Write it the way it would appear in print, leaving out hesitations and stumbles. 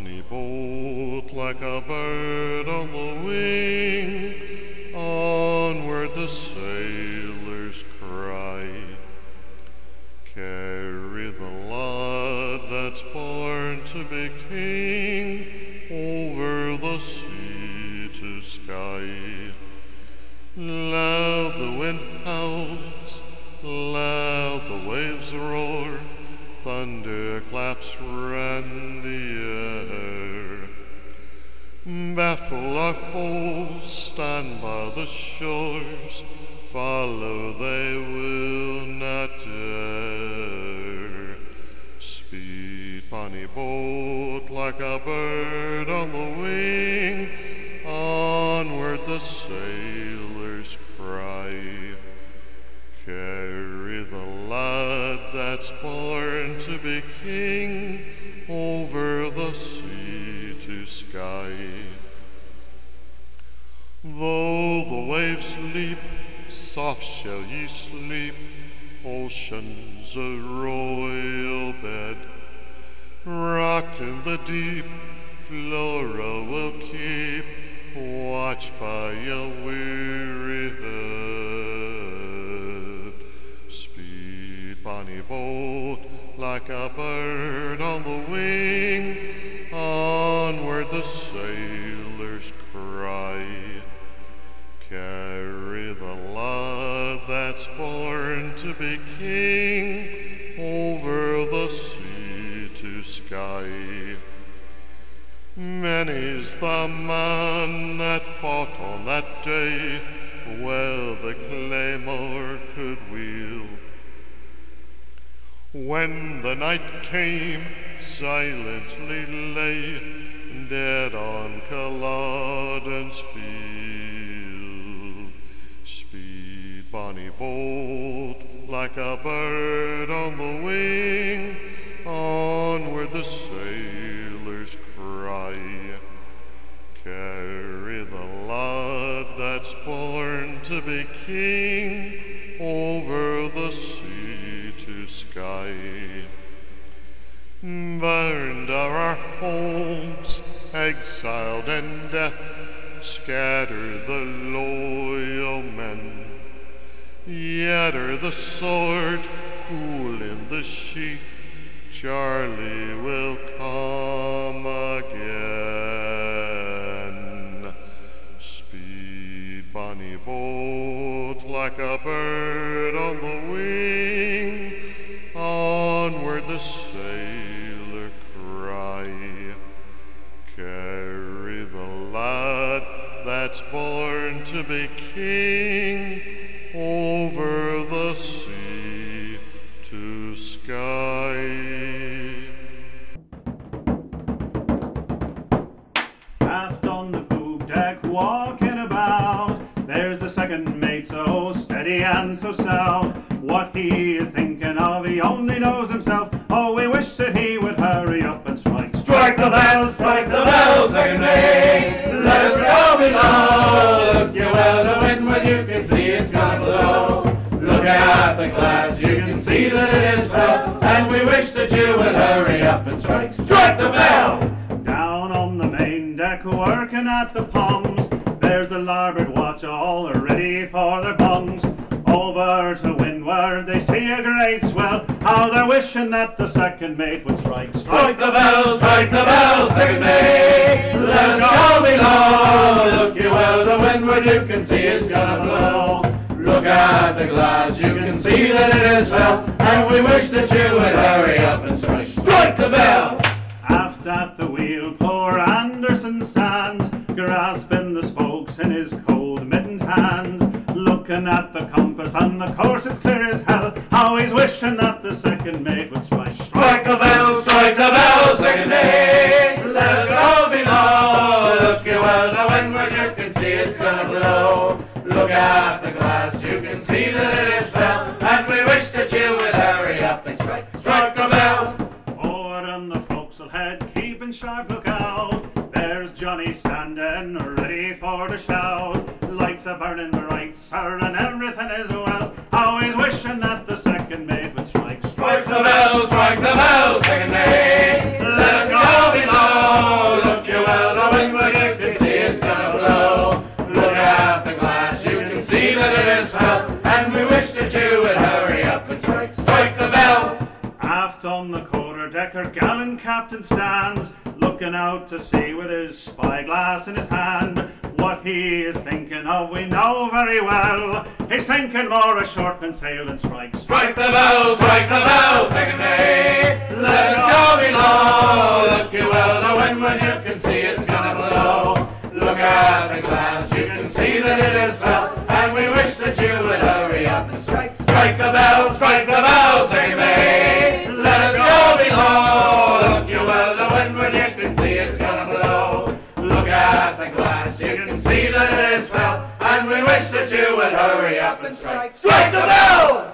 bonny boat like a bird on the wing, onward the sailors cry. Carry the lad that's born to be king, over the sea to sky. Loud the wind howls, loud the waves roar, thunder claps rend the air. Baffle our foes, stand by the shores, follow they will not dare. Speed, bonny boat, like a bird on the wing, onward the sailors cry. Carry the lad that's born to be king, over the sea to sky. Though the waves leap, soft shall ye sleep, ocean's a royal bed. Rocked in the deep, Flora will keep watch by your weary head. Speed, bonny boat, like a bird on the wing, onward the sailors cry. Carry the lad that's born to be king, over the sea to sky. Many's the man that fought on that day, where the claymore could wield. When the night came, silently lay, dead on Culloden's field. Speed, bonny boat, like a bird on the wing, onward the sailors cry. Carry the lad that's born to be king, over the sea to sky. Burned are our homes, exiled in death, scattered the loyal men. Yet ere the sword cool in the sheath, Charlie will come again. Speed, bonny boat, like a bird on the wing, onward the sailor cry. Carry the lad that's born to be king, over the sea to sky. Aft on the poop deck, walking about, there's the second mate, so steady and so sound. What he is thinking of, he only knows himself. Oh, we wish that he would hurry up and strike. Strike the bell, second mate. Let us go below. Look you well to windward, you can see it's gonna blow. Look at the glass, you can see that it is fell. And we wish that you would hurry up and strike. Strike the bell! Down on the main deck, working at the palms, there's the larboard watch all ready for their bombs. Over to windward, they see a great swell. How they're wishing that the second mate would strike. Strike the bell, second mate. Let us go below. Look you well to windward, you can see it's gonna blow. Look at the glass, you can see that it is fell. And we wish that you would hurry up and strike. Strike the bell! Aft at the wheel, poor Anderson stands, grasping the spokes in his cold mittened hands. Looking at the compass and the course is clear as hell. How he's wishing that the second mate would strike. Strike the bell, second mate. Let us go below. Look you well to windward, you can see it's gonna blow. Look at the glass, you can see that it is fell. And we wish that you would hurry up and strike. Strike the bell! Forward on the forecastle head, keeping sharp lookout. There's Johnny standing ready for the shout. Lights are burning bright, sir, and everything is well. How he's wishing that the second mate would strike. Strike the bell, second mate. Let us go below. captain stands, looking out to sea with his spyglass in his hand. What he is thinking of we know very well. He's thinking more of shortening sail and strike. Strike the bell, second mate. Let us go below. Look you well to windward, you can see it's gonna blow. Look at the glass, you can see that it is fell, and we wish that you would hurry up and strike. Strike the bell, second mate. Let us go below. Look you well to windward, you can see it's gonna blow. Look at the glass, you can see that it is fell, and we wish that you would hurry up and strike. Strike the bell!